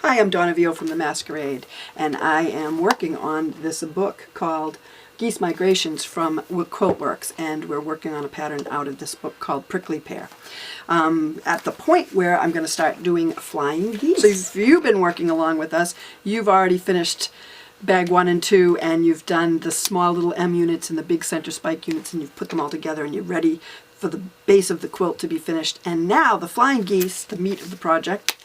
Hi, I'm Donna Vio from The Masquerade, and I am working on this book called Geese Migrations from Quiltworks, and we're working on a pattern out of this book called Prickly Pear. At the point where I'm going to start doing Flying Geese. So if you've been working along with us, you've already finished bag 1 and 2, and you've done the small little M units and the big center spike units, and you've put them all together, and you're ready for the base of the quilt to be finished. And now the Flying Geese, the meat of the project,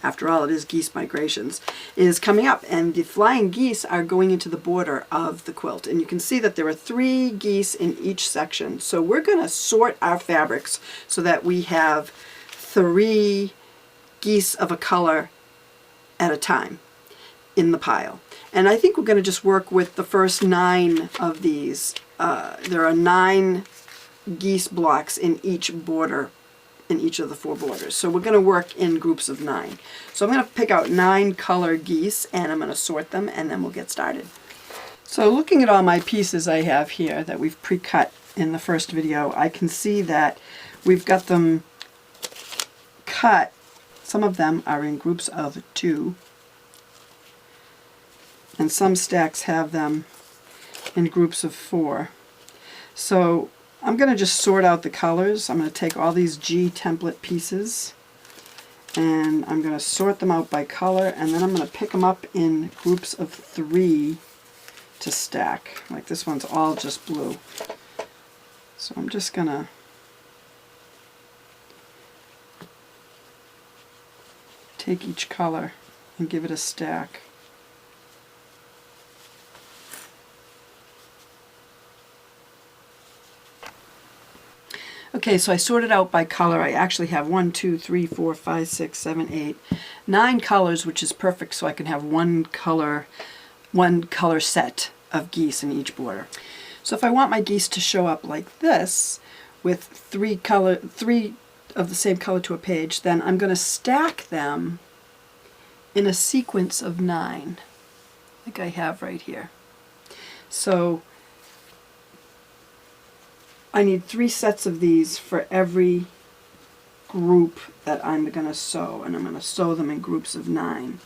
after all it is Geese Migrations, is coming up, and the Flying Geese are going into the border of the quilt. And you can see that there are 3 geese in each section. So we're going to sort our fabrics so that we have 3 geese of a color at a time in the pile. And I think we're going to just work with the first 9 of these. There are 9 geese blocks in each border, in each of the 4 borders. So we're going to work in groups of 9. So I'm going to pick out 9 color geese, and I'm going to sort them, and then we'll get started. So looking at all my pieces I have here that we've pre-cut in the first video, I can see that we've got them cut. Some of them are in groups of 2, and some stacks have them in groups of 4. So I'm going to just sort out the colors. I'm going to take all these G template pieces and I'm going to sort them out by color, and then I'm going to pick them up in groups of 3 to stack. Like this one's all just blue. So I'm just going to take each color and give it a stack. Okay, so I sorted out by color. I actually have 1, 2, 3, 4, 5, 6, 7, 8, 9 colors, which is perfect, so I can have one color set of geese in each border. So if I want my geese to show up like this, with 3 of the same color to a page, then I'm going to stack them in a sequence of 9, like I have right here. So I need 3 sets of these for every group that I'm going to sew, and I'm going to sew them in groups of 9.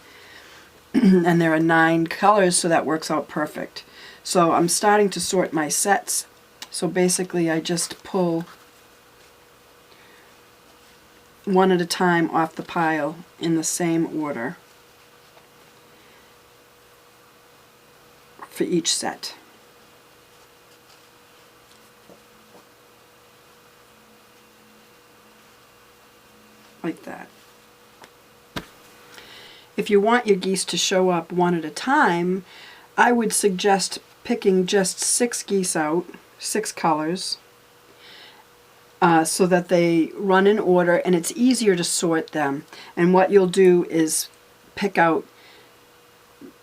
And there are 9 colors, so that works out perfect. So I'm starting to sort my sets. So basically I just pull one at a time off the pile in the same order for each set. Like that. If you want your geese to show up one at a time, I would suggest picking just 6 geese out, 6 colors, so that they run in order and it's easier to sort them. And what you'll do is pick out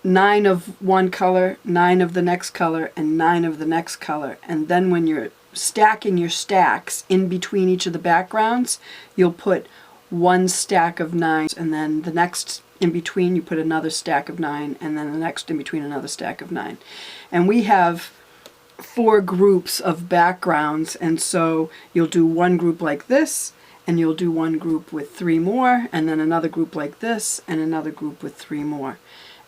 9 of one color, 9 of the next color, and 9 of the next color. And then when you're stacking your stacks in between each of the backgrounds, you'll put 1 stack of 9, and then the next in between you put another stack of 9, and then the next in between another stack of 9. And we have 4 groups of backgrounds, and so you'll do one group like this, and you'll do one group with 3 more, and then another group like this, and another group with 3 more.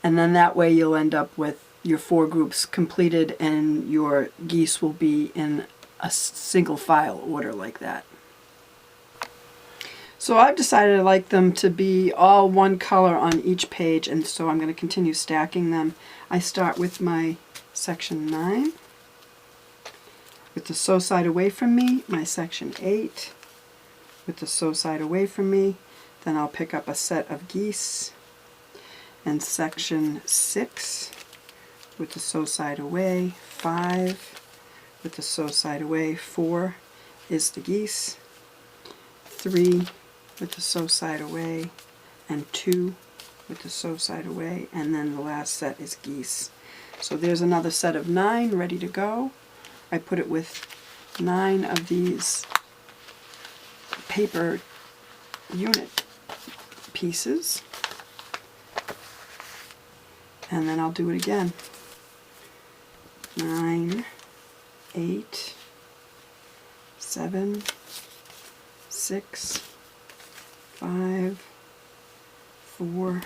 And then that way you'll end up with your 4 groups completed, and your geese will be in a single file order like that. So I've decided I like them to be all one color on each page, and so I'm going to continue stacking them. I start with my section 9, with the sew side away from me, my section 8, with the sew side away from me. Then I'll pick up a set of geese, and section 6, with the sew side away, 5, with the sew side away, 4 is the geese, 3 with the sew side away, and 2 with the sew side away, and then the last set is geese. So there's another set of 9 ready to go. I put it with 9 of these paper unit pieces, and then I'll do it again. 9, 8, 7, 6, 5, 4,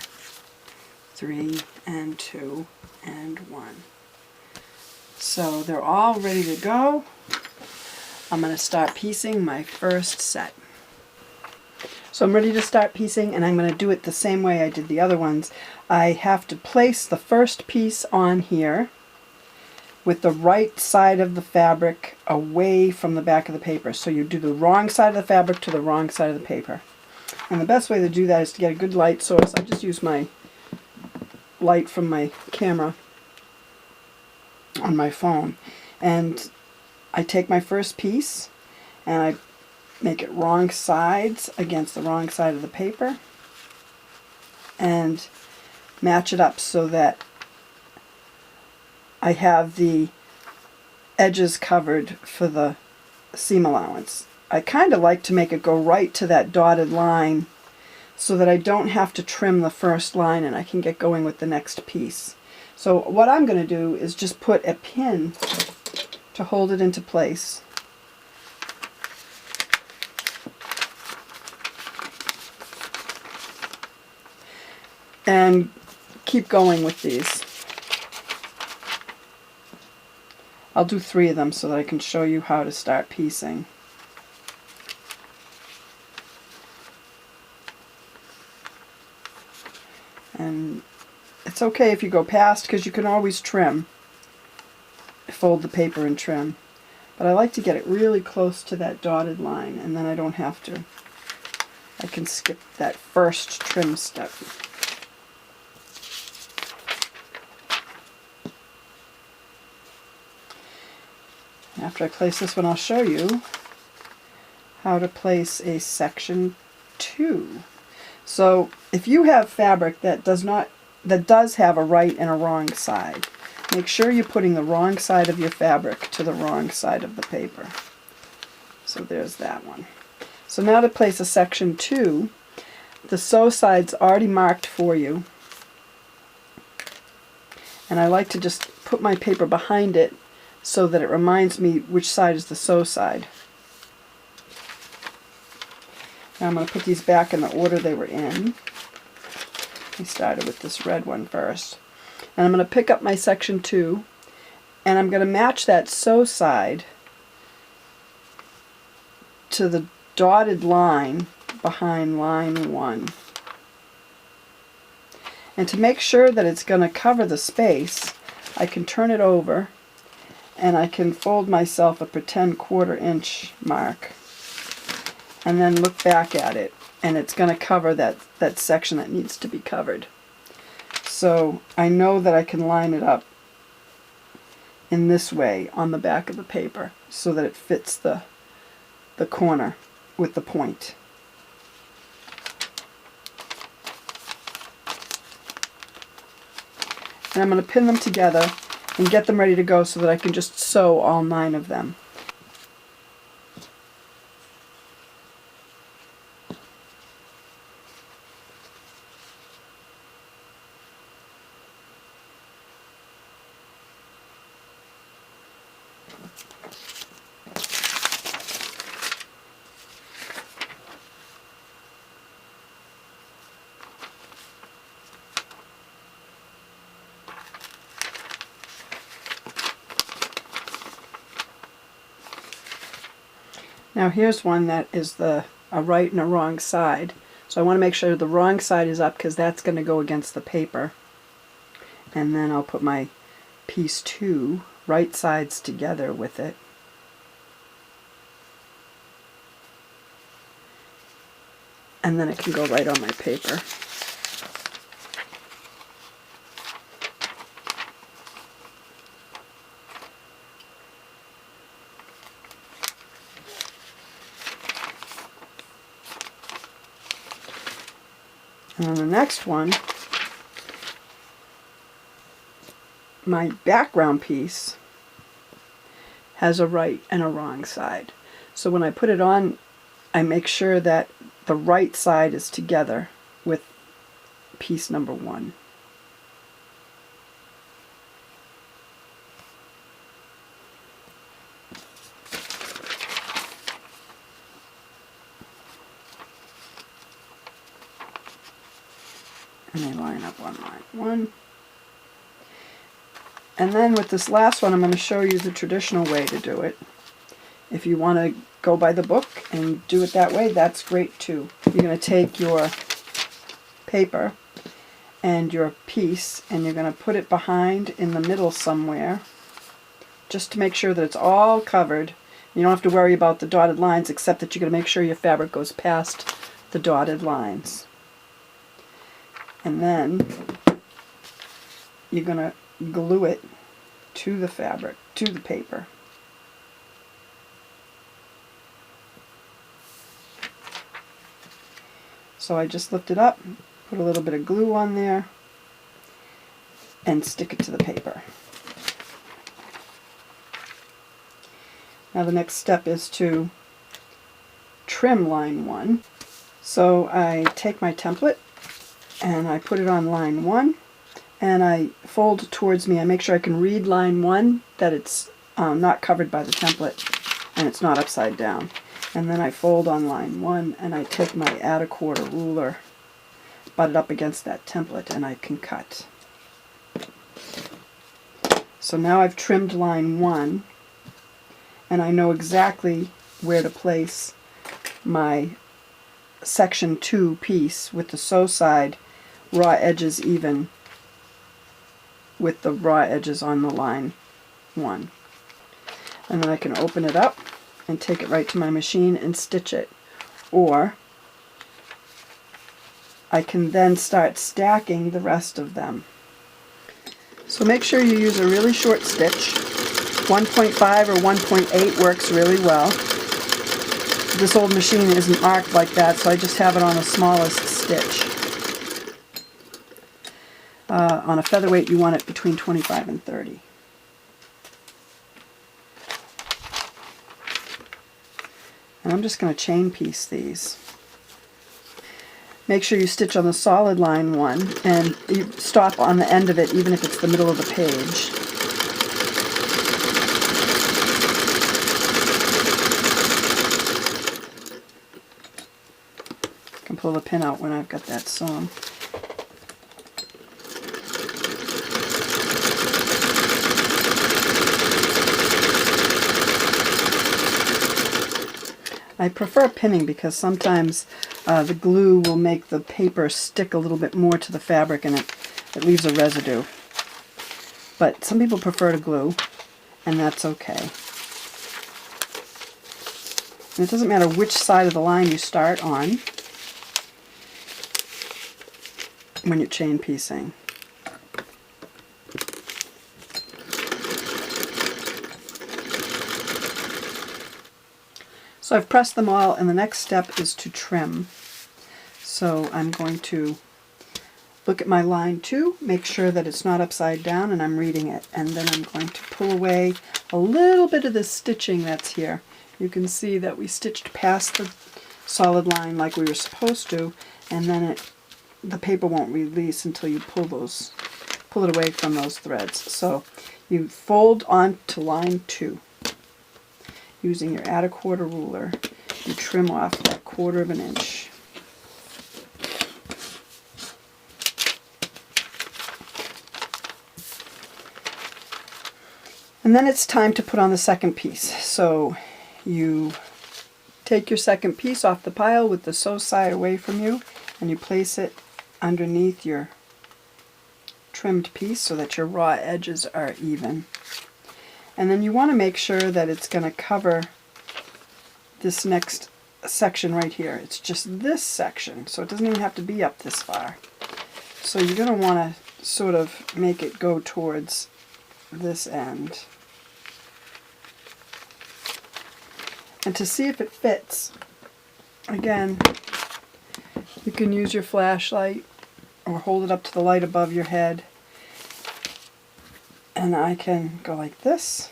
3 and 2 and 1. So they're all ready to go. I'm going to start piecing my first set. So I'm ready to start piecing, and I'm going to do it the same way I did the other ones. I have to place the first piece on here with the right side of the fabric away from the back of the paper. So you do the wrong side of the fabric to the wrong side of the paper. And the best way to do that is to get a good light source. I just use my light from my camera on my phone. And I take my first piece and I make it wrong sides against the wrong side of the paper and match it up so that I have the edges covered for the seam allowance. I kind of like to make it go right to that dotted line so that I don't have to trim the first line and I can get going with the next piece. So what I'm going to do is just put a pin to hold it into place. And keep going with these. I'll do 3 of them so that I can show you how to start piecing. And it's okay if you go past, because you can always trim. Fold the paper and trim. But I like to get it really close to that dotted line, and then I don't have to. I can skip that first trim step. After I place this one, I'll show you how to place a section 2. So if you have fabric that does have a right and a wrong side, make sure you're putting the wrong side of your fabric to the wrong side of the paper. So there's that one. So now to place a section 2, the sew side's already marked for you. And I like to just put my paper behind it so that it reminds me which side is the sew side. Now I'm going to put these back in the order they were in. I started with this red one first. And I'm going to pick up my section 2, and I'm going to match that sew side to the dotted line behind line 1. And to make sure that it's going to cover the space, I can turn it over and I can fold myself a pretend 1/4 inch mark and then look back at it, and it's going to cover that section that needs to be covered. So I know that I can line it up in this way on the back of the paper so that it fits the corner with the point. And I'm going to pin them together and get them ready to go so that I can just sew all 9 of them. Now here's one that is a right and a wrong side. So I want to make sure the wrong side is up because that's going to go against the paper. And then I'll put my piece 2 right sides together with it. And then it can go right on my paper. And on the next one, my background piece has a right and a wrong side. So when I put it on, I make sure that the right side is together with piece number 1. And they line up on line 1. And then with this last one, I'm going to show you the traditional way to do it. If you want to go by the book and do it that way, that's great too. You're going to take your paper and your piece, and you're going to put it behind in the middle somewhere, just to make sure that it's all covered. You don't have to worry about the dotted lines, except that you're going to make sure your fabric goes past the dotted lines. And then you're going to glue it to the fabric, to the paper. So I just lift it up, put a little bit of glue on there, and stick it to the paper. Now the next step is to trim line 1. So I take my template and I put it on line 1, and I fold towards me. I make sure I can read line 1, that it's not covered by the template and it's not upside down. And then I fold on line 1, and I take my add a quarter ruler, butt it up against that template, and I can cut. So now I've trimmed line 1, and I know exactly where to place my section 2 piece with the sew side raw edges even with the raw edges on the line 1. And then I can open it up and take it right to my machine and stitch it. Or I can then start stacking the rest of them. So make sure you use a really short stitch. 1.5 or 1.8 works really well. This old machine isn't marked like that, so I just have it on the smallest stitch. On a featherweight, you want it between 25 and 30. And I'm just going to chain piece these. Make sure you stitch on the solid line 1, and you stop on the end of it even if it's the middle of the page. I can pull the pin out when I've got that sewn. I prefer pinning because sometimes the glue will make the paper stick a little bit more to the fabric, and it leaves a residue. But some people prefer to glue, and that's okay. And it doesn't matter which side of the line you start on when you're chain piecing. So I've pressed them all, and the next step is to trim. So I'm going to look at my line 2, make sure that it's not upside down and I'm reading it, and then I'm going to pull away a little bit of the stitching that's here. You can see that we stitched past the solid line like we were supposed to, and then the paper won't release until you pull it away from those threads. So you fold onto line 2. Using your add a quarter ruler, you trim off that 1/4 inch. And then it's time to put on the second piece. So you take your second piece off the pile with the sew side away from you, and you place it underneath your trimmed piece so that your raw edges are even. And then you want to make sure that it's going to cover this next section right here. It's just this section, so it doesn't even have to be up this far. So you're going to want to sort of make it go towards this end. And to see if it fits, again, you can use your flashlight or hold it up to the light above your head. And I can go like this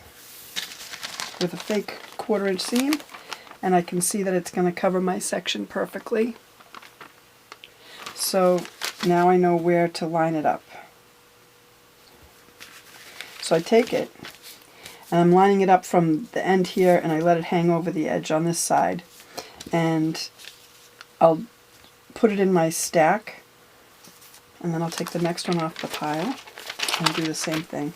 with a fake 1/4 inch seam, and I can see that it's going to cover my section perfectly. So now I know where to line it up. So I take it, and I'm lining it up from the end here, and I let it hang over the edge on this side. And I'll put it in my stack And then I'll take the next one off the pile and do the same thing.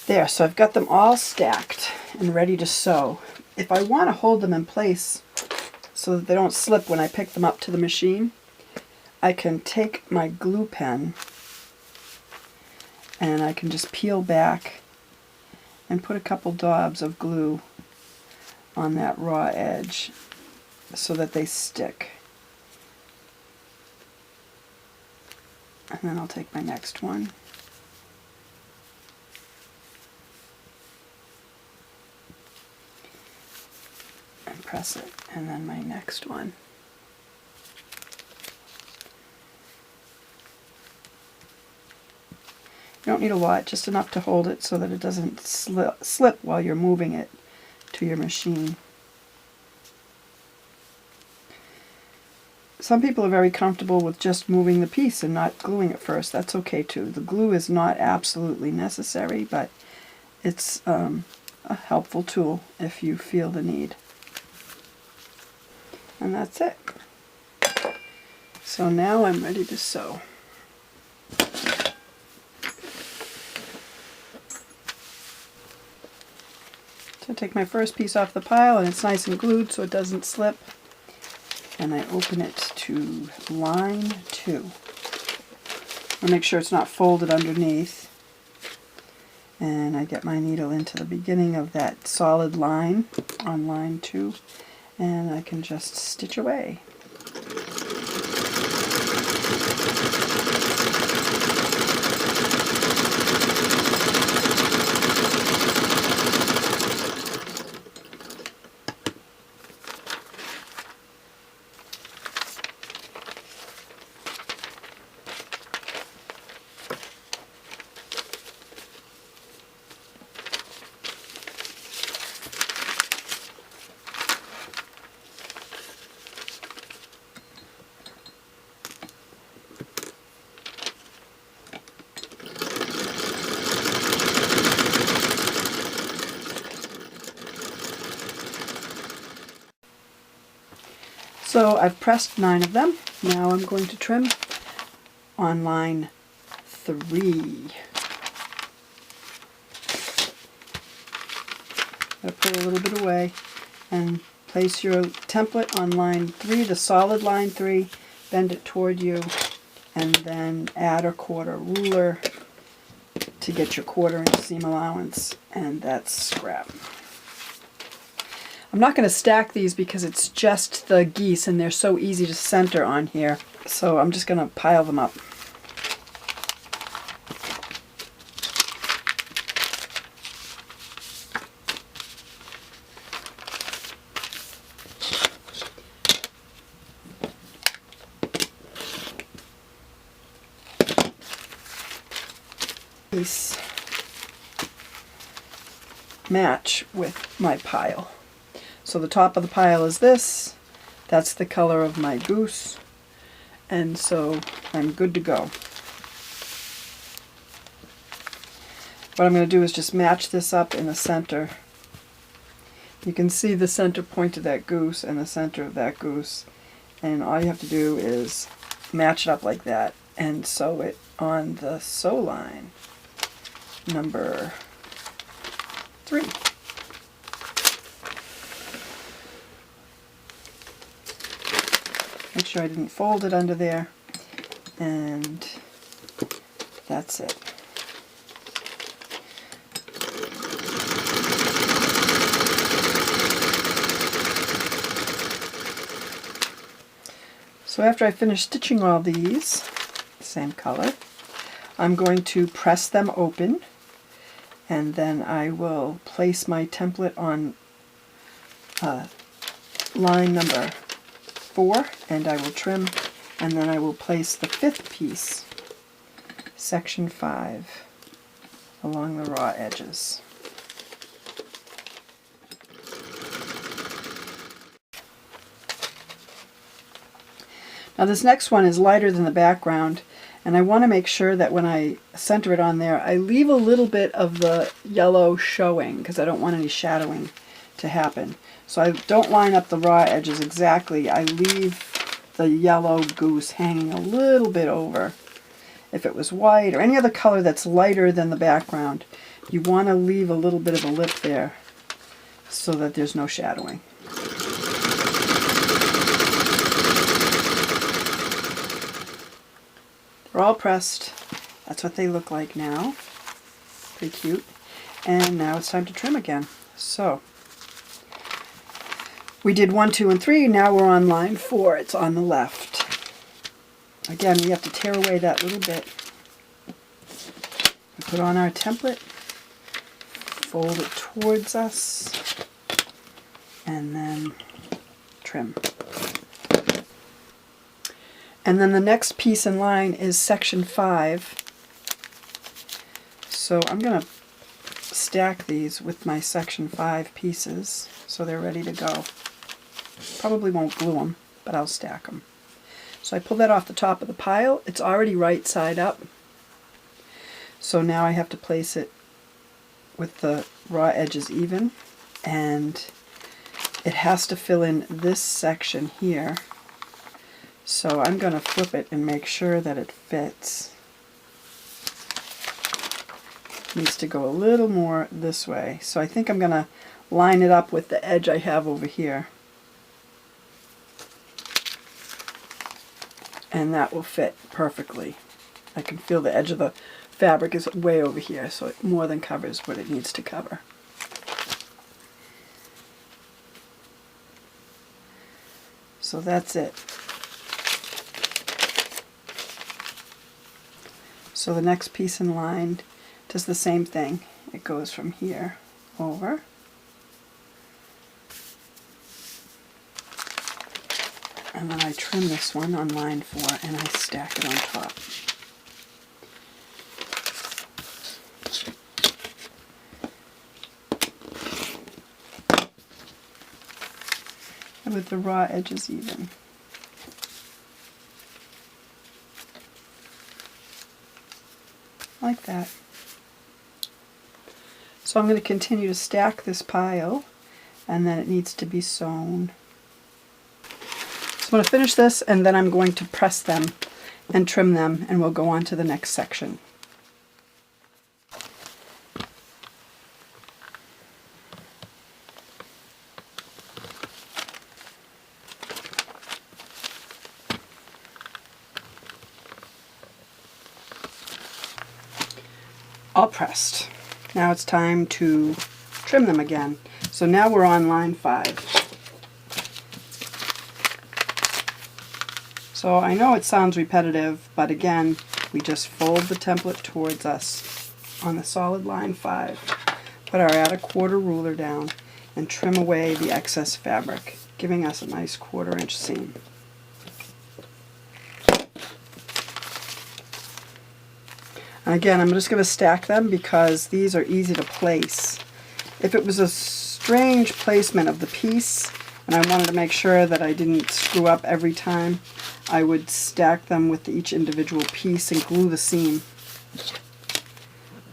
There, so I've got them all stacked and ready to sew. If I want to hold them in place so that they don't slip when I pick them up to the machine, I can take my glue pen and I can just peel back and put a couple daubs of glue on that raw edge so that they stick. And then I'll take my next one. And press it, and then my next one. You don't need a lot, just enough to hold it so that it doesn't slip while you're moving it to your machine. Some people are very comfortable with just moving the piece and not gluing it first. That's okay too. The glue is not absolutely necessary, but it's a helpful tool if you feel the need. And that's it. So now I'm ready to sew. So I take my first piece off the pile, and it's nice and glued so it doesn't slip. And I open it to line 2. I'll make sure it's not folded underneath. And I get my needle into the beginning of that solid line on line 2. And I can just stitch away. So I've pressed 9 of them. Now I'm going to trim on line 3. I'll put a little bit away and place your template on line 3, the solid line 3, bend it toward you, and then add a quarter ruler to get your 1/4 inch seam allowance, and that's scrap. I'm not going to stack these because it's just the geese and they're so easy to center on here. So I'm just going to pile them up. These match with my pile. So the top of the pile is this, that's the color of my goose, and so I'm good to go. What I'm going to do is just match this up in the center. You can see the center point of that goose and the center of that goose, and all you have to do is match it up like that and sew it on the sew line number 3. Make sure I didn't fold it under there, and that's it. So after I finish stitching all these, same color, I'm going to press them open and then I will place my template on line number 4, and I will trim, and then I will place the 5th piece, section 5, along the raw edges. Now this next one is lighter than the background, and I want to make sure that when I center it on there, I leave a little bit of the yellow showing, because I don't want any shadowing to happen. So I don't line up the raw edges exactly. I leave the yellow goose hanging a little bit over. If it was white or any other color that's lighter than the background, you want to leave a little bit of a lip there so that there's no shadowing. They're all pressed. That's what they look like now. Pretty cute. And now it's time to trim again. So we did 1, 2, and 3. Now we're on line 4. It's on the left. Again, we have to tear away that little bit. We put on our template, fold it towards us, and then trim. And then the next piece in line is section 5. So I'm going to stack these with my section 5 pieces so they're ready to go. Probably won't glue them, but I'll stack them. So I pull that off the top of the pile. It's already right side up. So now I have to place it with the raw edges even, and it has to fill in this section here. So I'm going to flip it and make sure that it fits. It needs to go a little more this way. So I think I'm going to line it up with the edge I have over here. And that will fit perfectly. I can feel the edge of the fabric is way over here, so it more than covers what it needs to cover. So that's it. So the next piece in line does the same thing. It goes from here over. And then I trim this one on line 4 and I stack it on top. And with the raw edges even. Like that. So I'm going to continue to stack this pile, and then it needs to be sewn. So I'm going to finish this, and then I'm going to press them and trim them, and we'll go on to the next section. All pressed. Now it's time to trim them again. So now we're on line 5. So I know it sounds repetitive, but again, we just fold the template towards us on the solid line 5, put our add-a-quarter ruler down, and trim away the excess fabric, giving us a nice 1/4 inch seam. And again, I'm just going to stack them because these are easy to place. If it was a strange placement of the piece, and I wanted to make sure that I didn't screw up every time, I would stack them with each individual piece and glue the seam.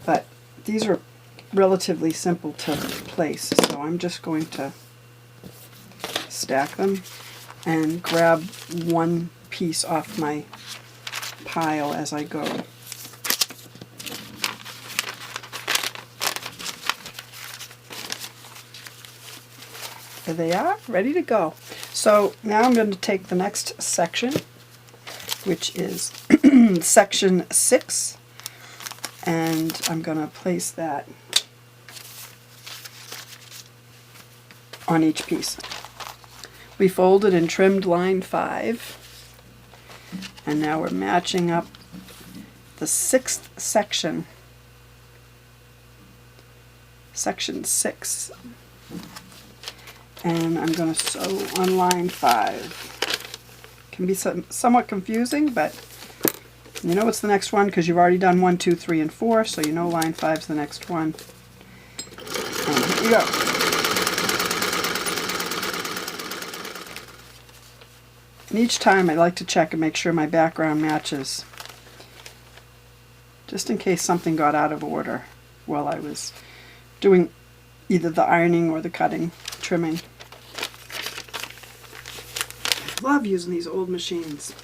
But these are relatively simple to place, so I'm just going to stack them and grab one piece off my pile as I go. There they are, ready to go. So now I'm going to take the next section, which is section 6, and I'm going to place that on each piece. We folded and trimmed line 5, and now we're matching up the 6th section section 6. And I'm going to sew on line 5. Can be somewhat confusing, but you know it's the next one because you've already done 1, 2, 3, and 4, so you know line 5 is the next one. And here we go. And each time I like to check and make sure my background matches, just in case something got out of order while I was doing either the ironing or the cutting, trimming. I love using these old machines.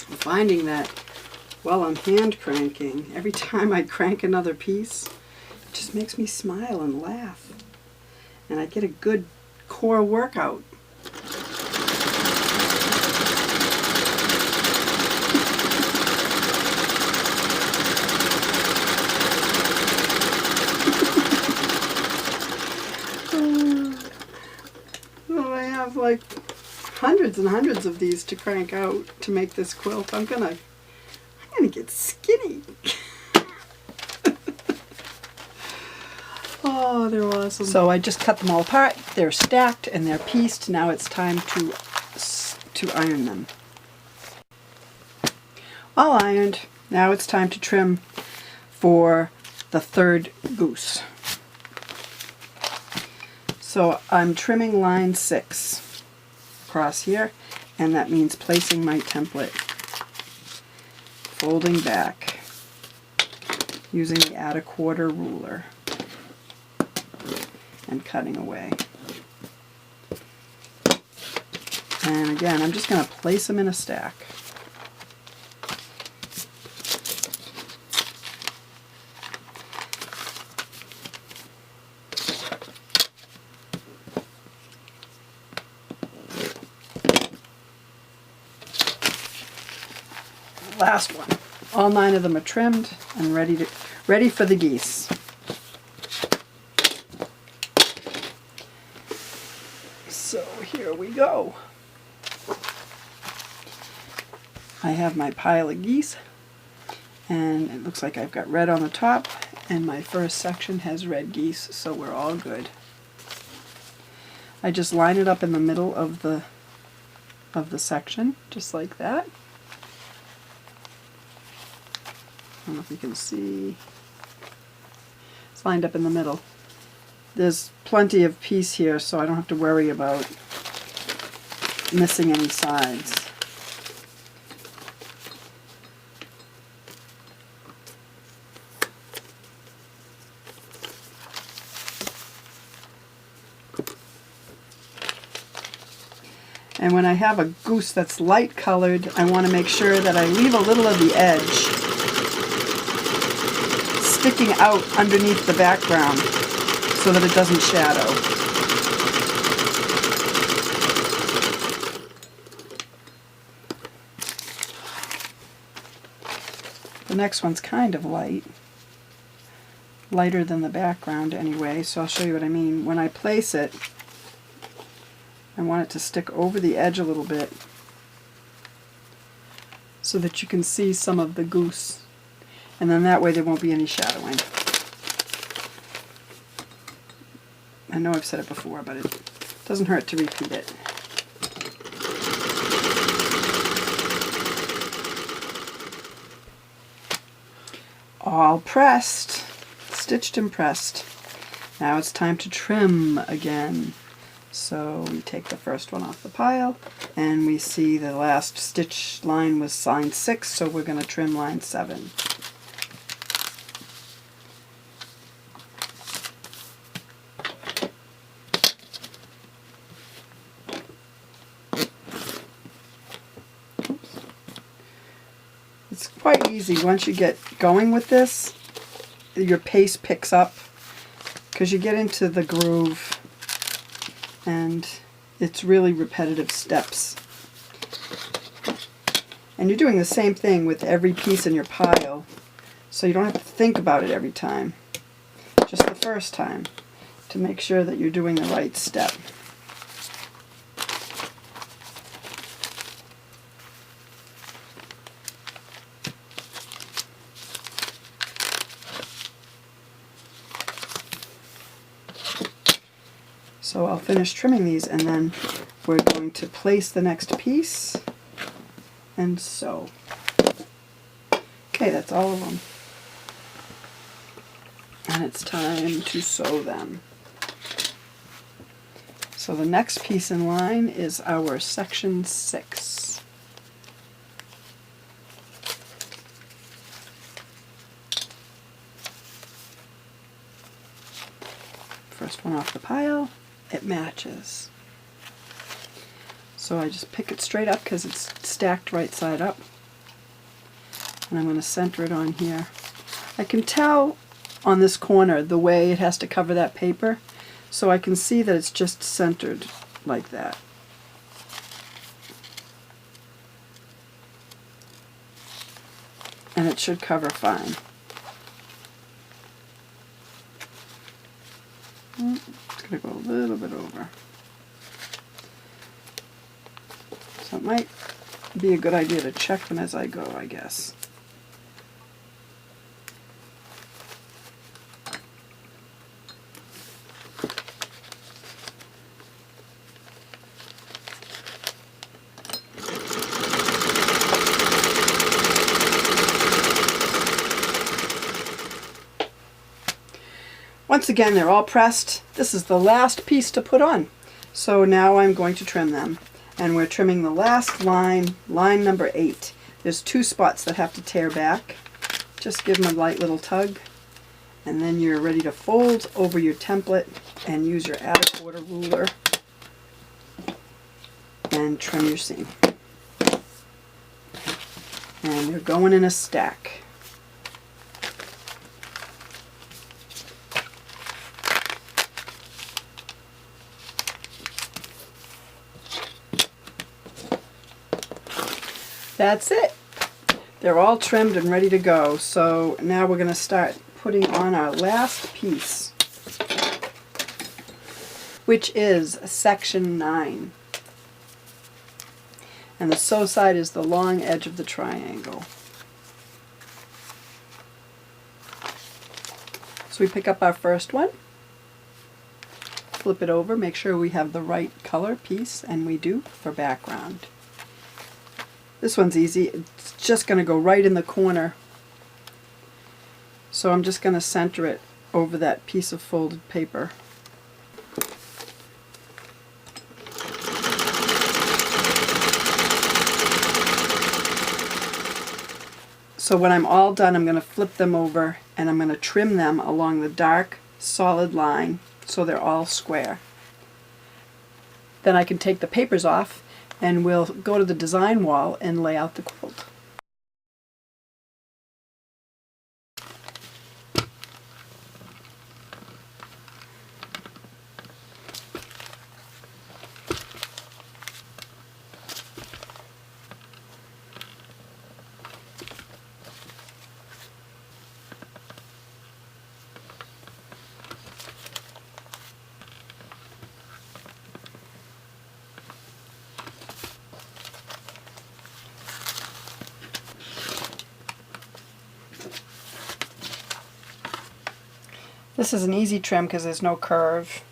I'm finding that while I'm hand cranking, every time I crank another piece, it just makes me smile and laugh. And I get a good core workout. Well, I have like hundreds and hundreds of these to crank out to make this quilt. I'm gonna get skinny. Oh, they're awesome. So I just cut them all apart. They're stacked and they're pieced. Now it's time to iron them. All ironed. Now it's time to trim for the third goose. So I'm trimming line 6 across here, and that means placing my template, folding back, using the add a quarter ruler, and cutting away. And again, I'm just going to place them in a stack. Last one. All 9 of them are trimmed and ready for the geese. So here we go. I have my pile of geese, and it looks like I've got red on the top, and my first section has red geese, so we're all good. I just line it up in the middle of the section, just like that. I don't know if you can see. It's lined up in the middle. There's plenty of piece here, so I don't have to worry about missing any sides. And when I have a goose that's light colored, I want to make sure that I leave a little of the edge sticking out underneath the background so that it doesn't shadow. The next one's kind of light, lighter than the background anyway, so I'll show you what I mean. When I place it, I want it to stick over the edge a little bit so that you can see some of the goose. And then that way there won't be any shadowing. I know I've said it before, but it doesn't hurt to repeat it. All pressed, stitched and pressed. Now it's time to trim again. So we take the first one off the pile, and we see the last stitch line was line 6, so we're going to trim line 7. It's quite easy once you get going with this. Your pace picks up because you get into the groove. And it's really repetitive steps. And you're doing the same thing with every piece in your pile, so you don't have to think about it every time. Just the first time, to make sure that you're doing the right step. So I'll finish trimming these and then we're going to place the next piece and sew. Okay, that's all of them. And it's time to sew them. So the next piece in line is our section 6. First one off the pile, it matches. So I just pick it straight up because it's stacked right side up. And I'm going to center it on here. I can tell on this corner the way it has to cover that paper, so I can see that it's just centered like that. And it should cover fine. It's going to go a little bit over. So it might be a good idea to check them as I go, I guess. Once again, they're all pressed. This is the last piece to put on. So now I'm going to trim them. And we're trimming the last line, line number 8. There's 2 spots that have to tear back. Just give them a light little tug. And then you're ready to fold over your template and use your add a quarter ruler and trim your seam. And they're going in a stack. That's it. They're all trimmed and ready to go. So now we're going to start putting on our last piece, which is section 9. And the sew side is the long edge of the triangle. So we pick up our first one, flip it over, make sure we have the right color piece, and we do for background. This one's easy. It's just going to go right in the corner. So I'm just going to center it over that piece of folded paper. So when I'm all done, I'm going to flip them over and I'm going to trim them along the dark, solid line so they're all square. Then I can take the papers off and we'll go to the design wall and lay out the quilt. This is an easy trim because there's no curve.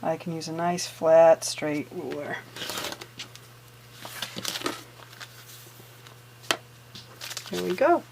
I can use a nice flat straight ruler. Here we go.